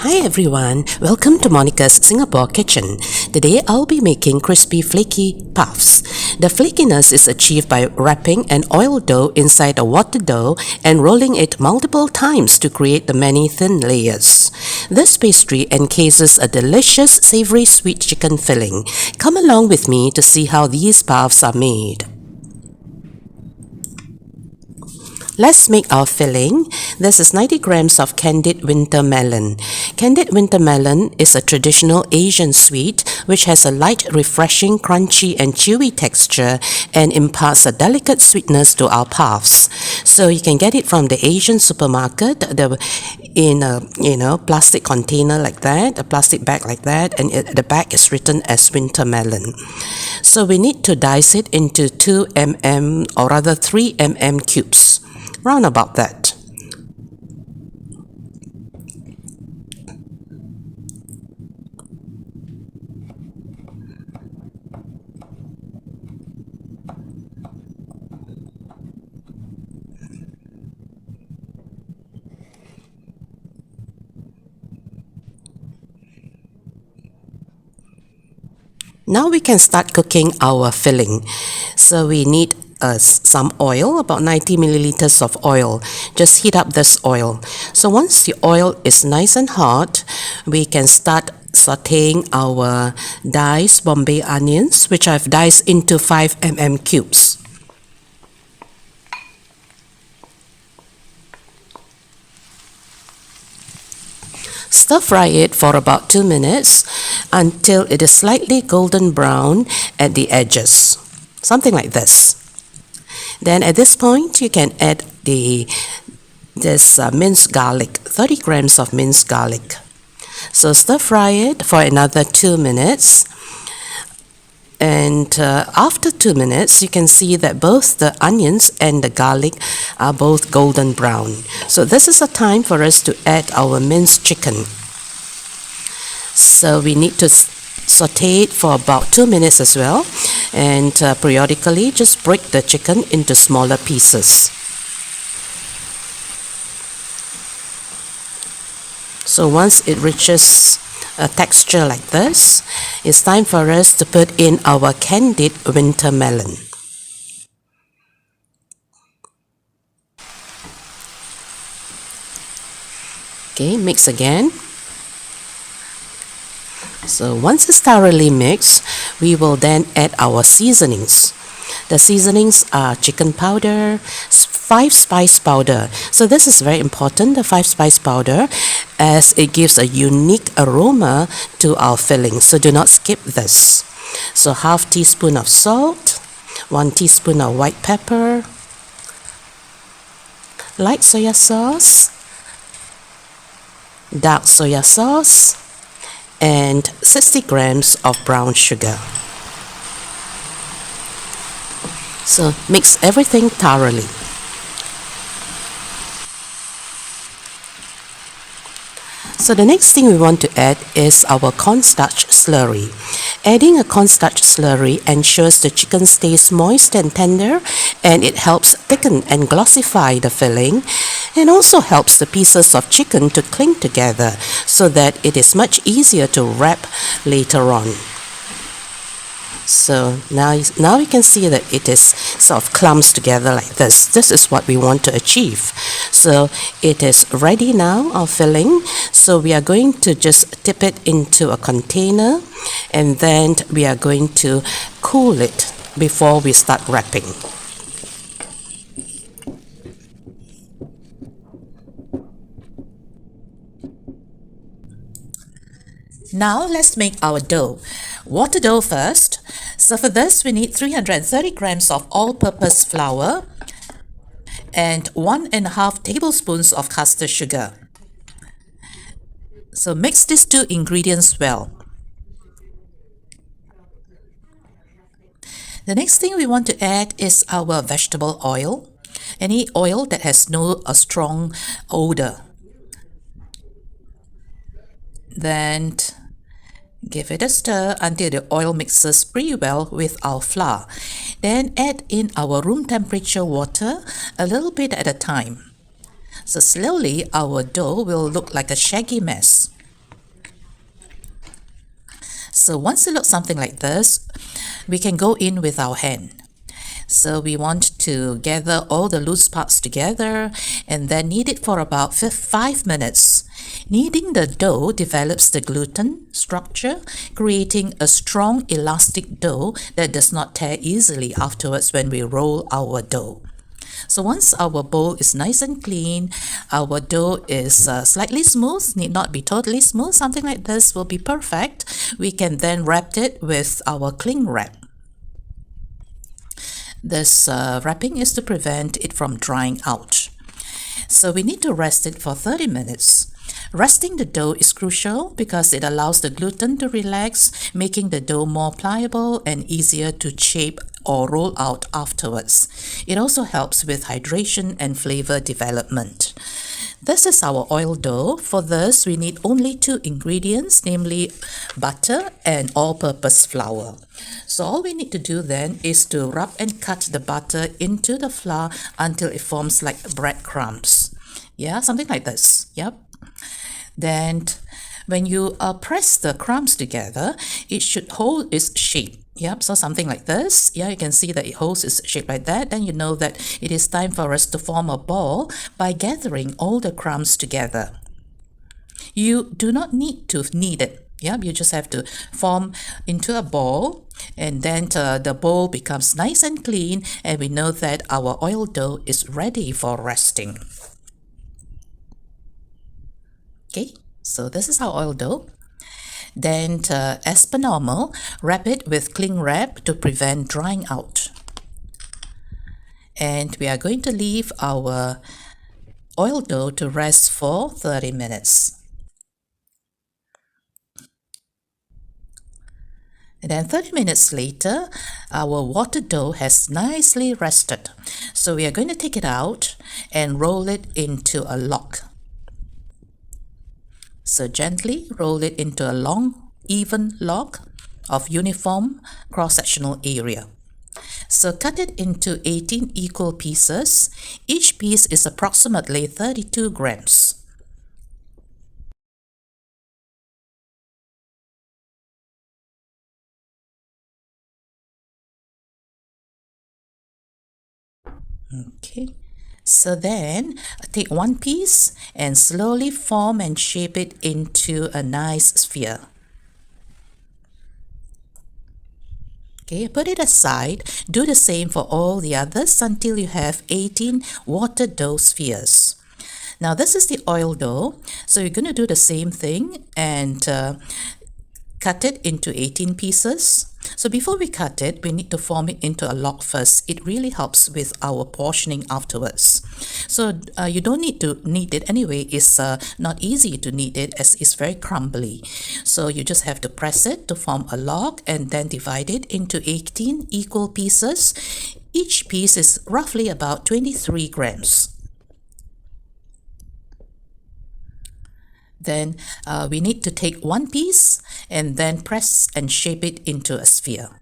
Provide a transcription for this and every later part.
Hi everyone, welcome to Monica's Singapore Kitchen. Today I'll be making crispy flaky puffs. The flakiness is achieved by wrapping an oil dough inside a water dough and rolling it multiple times to create the many thin layers. This pastry encases a delicious savory sweet chicken filling. Come along with me to see how these puffs are made. Let's make our filling. This is 90 grams of candied winter melon. Candied winter melon is a traditional Asian sweet which has a light, refreshing, crunchy and chewy texture and imparts a delicate sweetness to our puffs. So you can get it from the Asian supermarket in a plastic container like that, a plastic bag like that, and the bag is written as winter melon. So we need to dice it into 2 mm or rather 3 mm cubes. Round about that. Now we can start cooking our filling. So we need some oil, about 90 milliliters of oil. Just heat up this oil. So once the oil is nice and hot, we can start sauteing our diced Bombay onions, which I've diced into 5 mm cubes. Stir fry it for about 2 minutes until it is slightly golden brown at the edges. Something like this. Then at this point, you can add this minced garlic, 30 grams of minced garlic. So stir fry it for another 2 minutes. And after 2 minutes, you can see that both the onions and the garlic are both golden brown. So this is a time for us to add our minced chicken. So we need to saute it for about 2 minutes as well, and periodically just break the chicken into smaller pieces. So once it reaches a texture like this, it's time for us to put in our candied winter melon. Okay, mix again. So once it's thoroughly mixed, we will then add our seasonings. The seasonings are chicken powder, 5-spice powder. So this is very important, the 5-spice powder, as it gives a unique aroma to our filling. So do not skip this. So half teaspoon of salt, 1 teaspoon of white pepper, light soya sauce, dark soya sauce, and 60 grams of brown sugar. So mix everything thoroughly. So the next thing we want to add is our cornstarch slurry. Adding a cornstarch slurry ensures the chicken stays moist and tender, and it helps thicken and glossify the filling, and also helps the pieces of chicken to cling together so that it is much easier to wrap later on. So now you can see that it is sort of clumps together like this. This is what we want to achieve. So it is ready now, our filling. So we are going to just dip it into a container, and then we are going to cool it before we start wrapping. Now let's make our dough. Water dough first. So for this we need 330 grams of all-purpose flour and 1.5 tablespoons of castor sugar. So mix these 2 ingredients well. The next thing we want to add is our vegetable oil. Any oil that has no strong odor. Then give it a stir until the oil mixes pretty well with our flour. Then add in our room temperature water a little bit at a time. So slowly our dough will look like a shaggy mess. So once it looks something like this, we can go in with our hand. So we want to gather all the loose parts together and then knead it for about 5 minutes. Kneading the dough develops the gluten structure, creating a strong elastic dough that does not tear easily afterwards when we roll our dough. So once our bowl is nice and clean, our dough is slightly smooth, need not be totally smooth, something like this will be perfect. We can then wrap it with our cling wrap. This wrapping is to prevent it from drying out. So we need to rest it for 30 minutes. Resting the dough is crucial because it allows the gluten to relax, making the dough more pliable and easier to shape or roll out afterwards. It also helps with hydration and flavor development. This is our oil dough. For this, we need only 2 ingredients, namely butter and all-purpose flour. So all we need to do then is to rub and cut the butter into the flour until it forms like breadcrumbs. Yeah, something like this. Yep. Then when you press the crumbs together, it should hold its shape. Yep, so something like this. Yeah, you can see that it holds its shape like that. Then you know that it is time for us to form a ball by gathering all the crumbs together. You do not need to knead it. Yeah, you just have to form into a ball, and then the bowl becomes nice and clean, and we know that our oil dough is ready for resting. Okay, so this is our oil dough. Then, as per normal, wrap it with cling wrap to prevent drying out. And we are going to leave our oil dough to rest for 30 minutes. And then 30 minutes later, our water dough has nicely rested. So we are going to take it out and roll it into a log. So gently roll it into a long, even log of uniform cross-sectional area. So cut it into 18 equal pieces. Each piece is approximately 32 grams. Okay. So then take one piece and slowly form and shape it into a nice sphere. Okay, put it aside. Do the same for all the others until you have 18 water dough spheres. Now this is the oil dough. So you're going to do the same thing and cut it into 18 pieces. So before we cut it, we need to form it into a log first. It really helps with our portioning afterwards. So you don't need to knead it anyway. It's not easy to knead it as it's very crumbly. So you just have to press it to form a log and then divide it into 18 equal pieces. Each piece is roughly about 23 grams. Then we need to take one piece and then press and shape it into a sphere.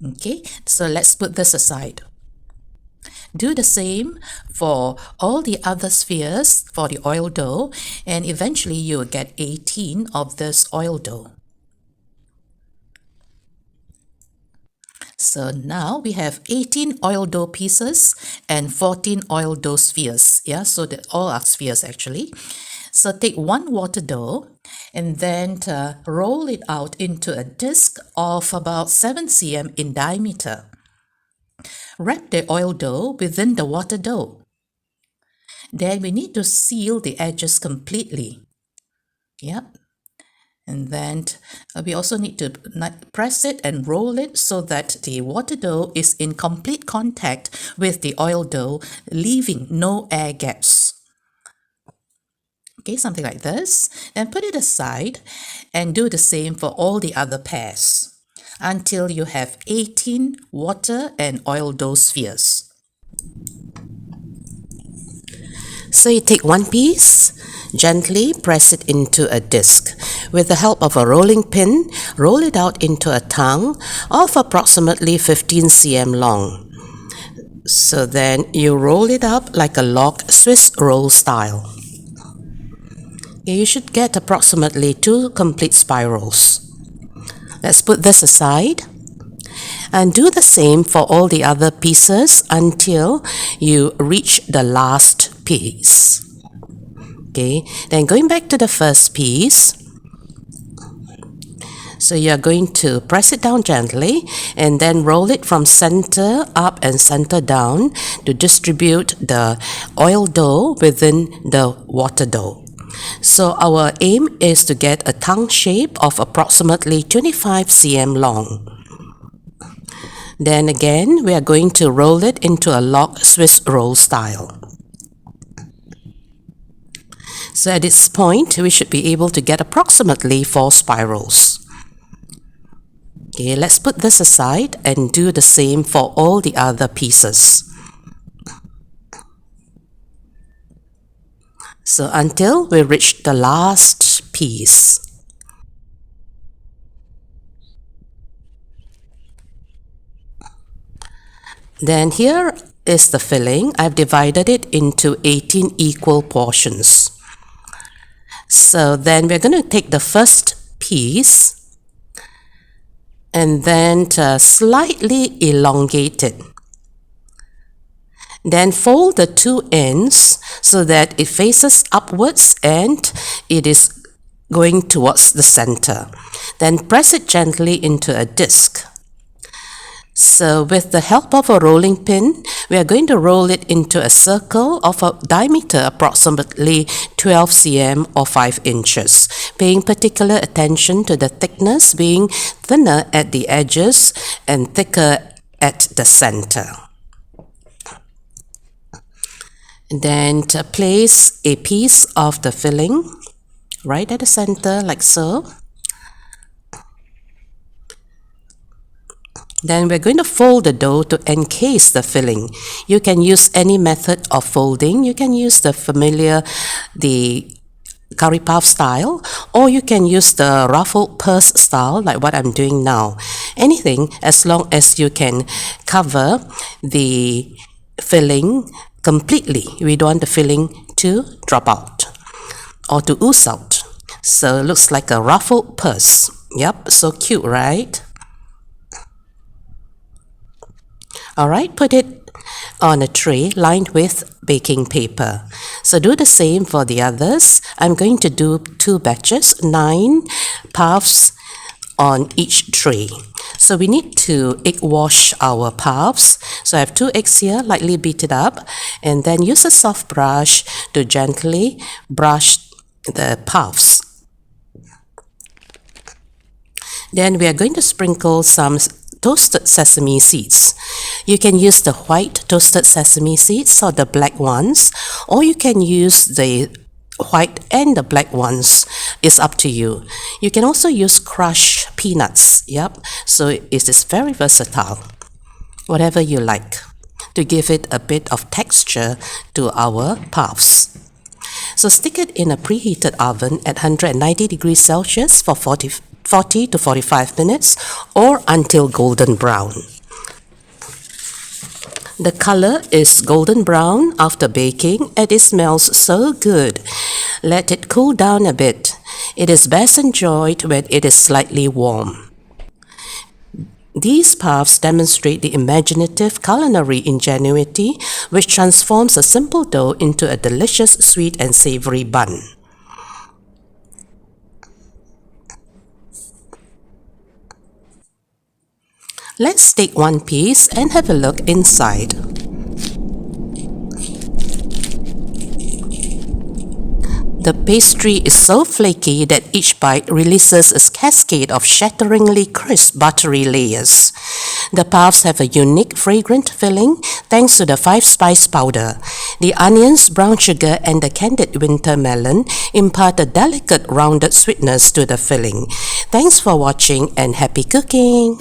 Okay, so let's put this aside. Do the same for all the other spheres for the oil dough, and eventually you will get 18 of this oil dough. So now we have 18 oil dough pieces and 14 oil dough spheres. Yeah, so that all are spheres actually. So take one water dough and then roll it out into a disc of about 7 cm in diameter. Wrap the oil dough within the water dough. Then we need to seal the edges completely. Yep. And then we also need to press it and roll it so that the water dough is in complete contact with the oil dough, leaving no air gaps. Okay, something like this. Then put it aside and do the same for all the other pairs until you have 18 water and oil dough spheres. So you take one piece, gently press it into a disc. With the help of a rolling pin, roll it out into a tang of approximately 15 cm long. So then you roll it up like a log Swiss roll style. Okay, you should get approximately 2 complete spirals. Let's put this aside and do the same for all the other pieces until you reach the last piece. Okay, then going back to the first piece, so you're going to press it down gently and then roll it from center up and center down to distribute the oil dough within the water dough. So our aim is to get a tongue shape of approximately 25 cm long. Then again, we are going to roll it into a log Swiss roll style. So at this point, we should be able to get approximately 4 spirals. Okay, let's put this aside and do the same for all the other pieces. So until we reach the last piece. Then here is the filling. I've divided it into 18 equal portions. So then we're going to take the first piece and then slightly elongate it. Then fold the 2 ends so that it faces upwards and it is going towards the center. Then press it gently into a disc. So with the help of a rolling pin, we are going to roll it into a circle of a diameter approximately 12 cm or 5 inches, paying particular attention to the thickness being thinner at the edges and thicker at the center. Then to place a piece of the filling right at the center like so. Then we're going to fold the dough to encase the filling. You can use any method of folding. You can use the curry puff style, or you can use the ruffled purse style like what I'm doing now. Anything as long as you can cover the filling completely. We don't want the filling to drop out or to ooze out. So it looks like a ruffled purse. Yep, so cute, right? Alright, put it on a tray lined with baking paper. So do the same for the others. I'm going to do 2 batches, 9 puffs on each tray. So we need to egg wash our puffs. So I have 2 eggs here, lightly beat it up, and then use a soft brush to gently brush the puffs. Then we are going to sprinkle some toasted sesame seeds. You can use the white toasted sesame seeds or the black ones, or you can use the white and the black ones. It's up to you. You can also use crushed peanuts. Yep, so it is very versatile. Whatever you like to give it a bit of texture to our puffs. So stick it in a preheated oven at 190 degrees Celsius for 40 to 45 minutes or until golden brown. The color is golden brown after baking and it smells so good. Let it cool down a bit. It is best enjoyed when it is slightly warm. These puffs demonstrate the imaginative culinary ingenuity which transforms a simple dough into a delicious sweet and savory bun. Let's take one piece and have a look inside. The pastry is so flaky that each bite releases a cascade of shatteringly crisp buttery layers. The puffs have a unique fragrant filling thanks to the 5-spice powder. The onions, brown sugar and the candied winter melon impart a delicate rounded sweetness to the filling. Thanks for watching and happy cooking!